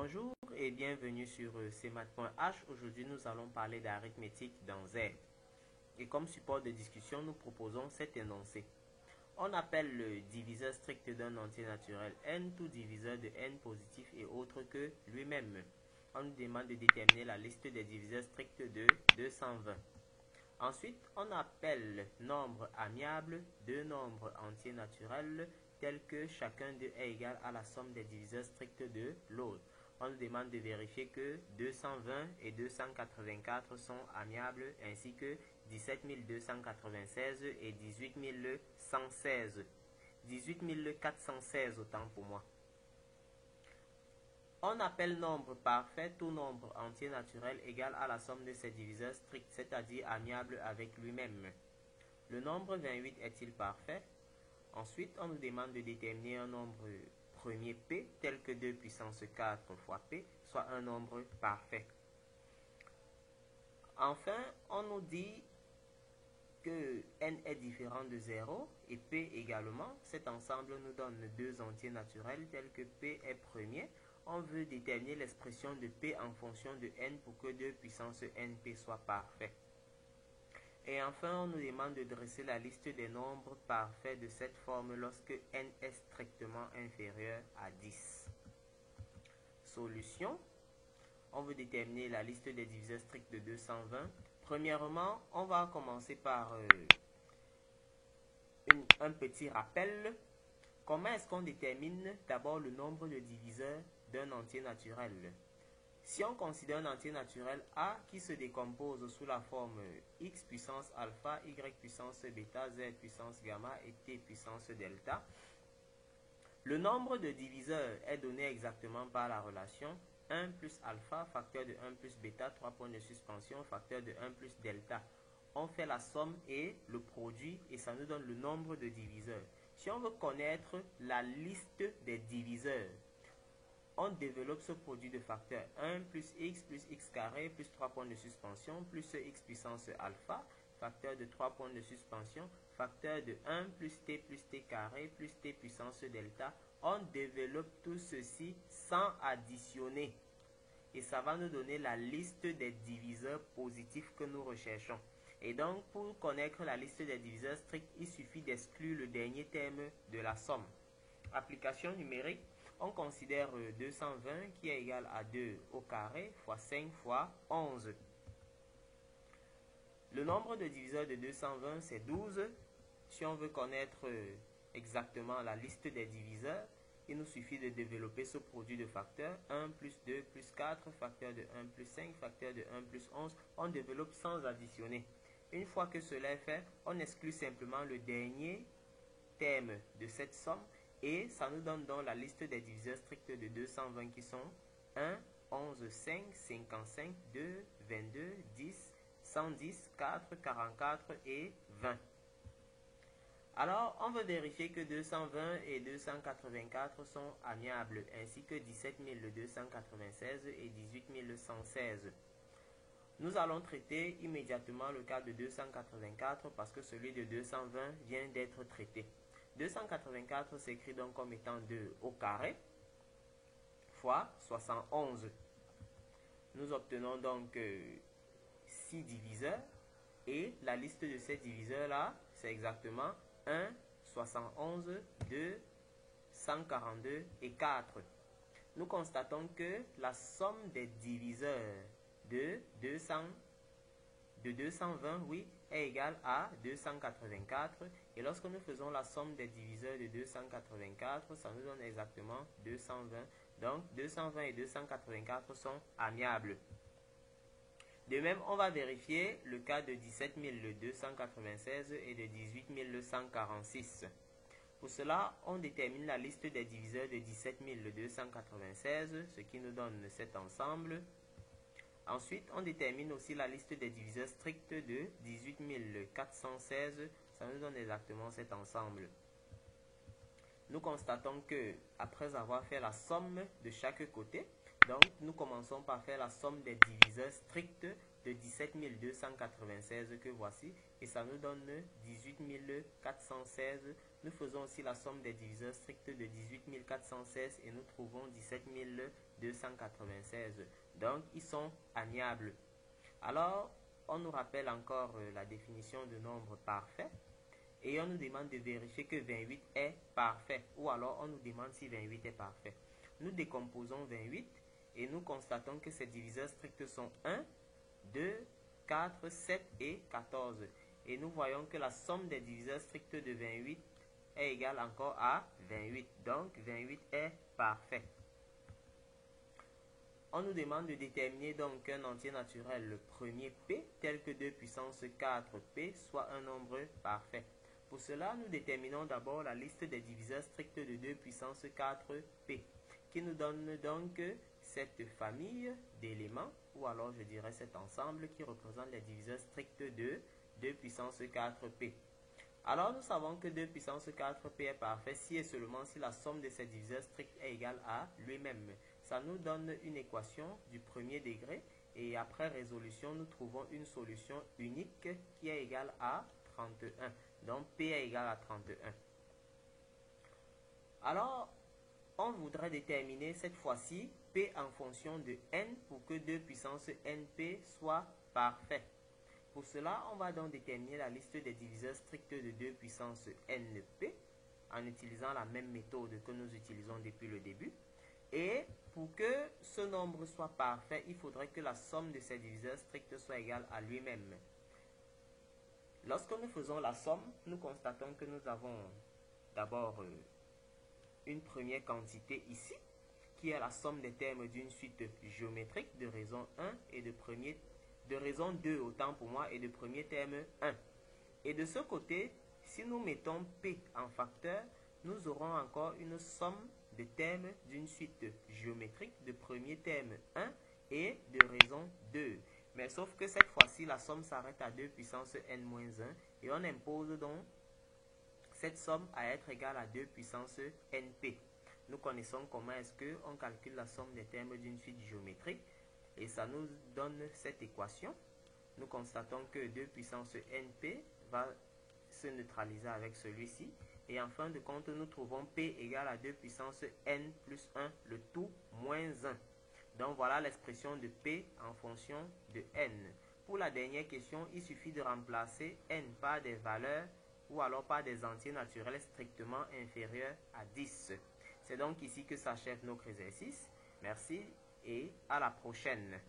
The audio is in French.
Bonjour et bienvenue sur cmath.h. Aujourd'hui, nous allons parler d'arithmétique dans Z. Et comme support de discussion, nous proposons cet énoncé. On appelle le diviseur strict d'un entier naturel n tout diviseur de n positif et autre que lui-même. On nous demande de déterminer la liste des diviseurs stricts de 220. Ensuite, on appelle nombre amiable deux nombres entiers naturels tels que chacun d'eux est égal à la somme des diviseurs stricts de l'autre. On nous demande de vérifier que 220 et 284 sont amiables ainsi que 17 296 et 18 116. 18 416 autant pour moi. On appelle nombre parfait tout nombre entier naturel égal à la somme de ses diviseurs stricts, c'est-à-dire amiable avec lui-même. Le nombre 28 est-il parfait? Ensuite, on nous demande de déterminer un nombre premier P tel que 2 puissance 4 fois P, soit un nombre parfait. Enfin, on nous dit que n est différent de 0 et P également. Cet ensemble nous donne deux entiers naturels tels que P est premier. On veut déterminer l'expression de P en fonction de n pour que 2 puissance nP soit parfait. Et enfin, on nous demande de dresser la liste des nombres parfaits de cette forme lorsque n est strictement inférieur à 10. Solution. On veut déterminer la liste des diviseurs stricts de 220. Premièrement, on va commencer par un petit rappel. Comment est-ce qu'on détermine d'abord le nombre de diviseurs d'un entier naturel? Si on considère un entier naturel A qui se décompose sous la forme x puissance alpha, y puissance bêta, z puissance gamma et t puissance delta, le nombre de diviseurs est donné exactement par la relation 1 plus alpha, facteur de 1 plus bêta, 3 points de suspension, facteur de 1 plus delta. On fait la somme et le produit et ça nous donne le nombre de diviseurs. Si on veut connaître la liste des diviseurs, on développe ce produit de facteurs 1 plus x carré plus 3 points de suspension plus x puissance alpha, facteur de 3 points de suspension, facteur de 1 plus t carré plus t puissance delta. On développe tout ceci sans additionner. Et ça va nous donner la liste des diviseurs positifs que nous recherchons. Et donc, pour connaître la liste des diviseurs stricts, il suffit d'exclure le dernier terme de la somme. Application numérique, on considère 220 qui est égal à 2 au carré fois 5 fois 11. Le nombre de diviseurs de 220, c'est 12. Si on veut connaître exactement la liste des diviseurs, il nous suffit de développer ce produit de facteurs 1 plus 2 plus 4, facteur de 1 plus 5, facteur de 1 plus 11. On développe sans additionner. Une fois que cela est fait, on exclut simplement le dernier terme de cette somme et ça nous donne donc la liste des diviseurs stricts de 220 qui sont 1, 11, 5, 55, 2, 22, 10, 110, 4, 44 et 20. Alors, on veut vérifier que 220 et 284 sont amiables, ainsi que 17 296 et 18 116. Nous allons traiter immédiatement le cas de 284 parce que celui de 220 vient d'être traité. 284 s'écrit donc comme étant 2 au carré fois 71. Nous obtenons donc 6 diviseurs et la liste de ces diviseurs-là, c'est exactement 1, 71, 2, 142 et 4. Nous constatons que la somme des diviseurs de 220 est égale à 284. Et lorsque nous faisons la somme des diviseurs de 284, ça nous donne exactement 220. Donc 220 et 284 sont amiables. De même, on va vérifier le cas de 17 296 et de 18 146. Pour cela, on détermine la liste des diviseurs de 17 296, ce qui nous donne cet ensemble. Ensuite, on détermine aussi la liste des diviseurs stricts de 18 416, ça nous donne exactement cet ensemble. nous constatons que après avoir fait la somme de chaque côté, donc nous commençons par faire la somme des diviseurs stricts de 17 296 que voici, et ça nous donne 18 416. Nous faisons aussi la somme des diviseurs stricts de 18 416 et nous trouvons 17 296. Donc ils sont amiables. Alors on nous rappelle encore la définition de nombre parfait. Et on nous demande de vérifier que 28 est parfait. Ou alors on nous demande si 28 est parfait. Nous décomposons 28 et nous constatons que ces diviseurs stricts sont 1, 2, 4, 7 et 14. Et nous voyons que la somme des diviseurs stricts de 28 est égale encore à 28. Donc 28 est parfait. On nous demande de déterminer donc un entier naturel, le premier P, tel que 2 puissance 4P soit un nombre parfait. Pour cela, nous déterminons d'abord la liste des diviseurs stricts de 2 puissance 4P, qui nous donne donc cette famille d'éléments, ou alors je dirais cet ensemble qui représente les diviseurs stricts de 2 puissance 4P. Alors nous savons que 2 puissance 4P est parfait si et seulement si la somme de ces diviseurs stricts est égale à lui-même. Ça nous donne une équation du premier degré et après résolution, nous trouvons une solution unique qui est égale à 31. Donc P est égal à 31. Alors, on voudrait déterminer cette fois-ci P en fonction de N pour que 2 puissance NP soit parfait. Pour cela, on va donc déterminer la liste des diviseurs stricts de 2 puissance NP en utilisant la même méthode que nous utilisons depuis le début. Et pour que ce nombre soit parfait, il faudrait que la somme de ces diviseurs stricts soit égale à lui-même. Lorsque nous faisons la somme, nous constatons que nous avons d'abord une première quantité ici, qui est la somme des termes d'une suite géométrique de raison 1 et de raison 2, autant pour moi, et de premier terme 1. Et de ce côté, si nous mettons P en facteur, nous aurons encore une somme de termes d'une suite géométrique de premier terme 1 et de raison 2. Mais sauf que cette fois-ci, la somme s'arrête à 2 puissance n-1 et on impose donc cette somme à être égale à 2 puissance np. Nous connaissons comment est-ce qu'on calcule la somme des termes d'une suite géométrique et ça nous donne cette équation. Nous constatons que 2 puissance np va se neutraliser avec celui-ci. Et en fin de compte, nous trouvons P égale à 2 puissance n plus 1, le tout moins 1. Donc voilà l'expression de P en fonction de n. Pour la dernière question, il suffit de remplacer n par des valeurs ou alors par des entiers naturels strictement inférieurs à 10. C'est donc ici que s'achève notre exercice. Merci et à la prochaine.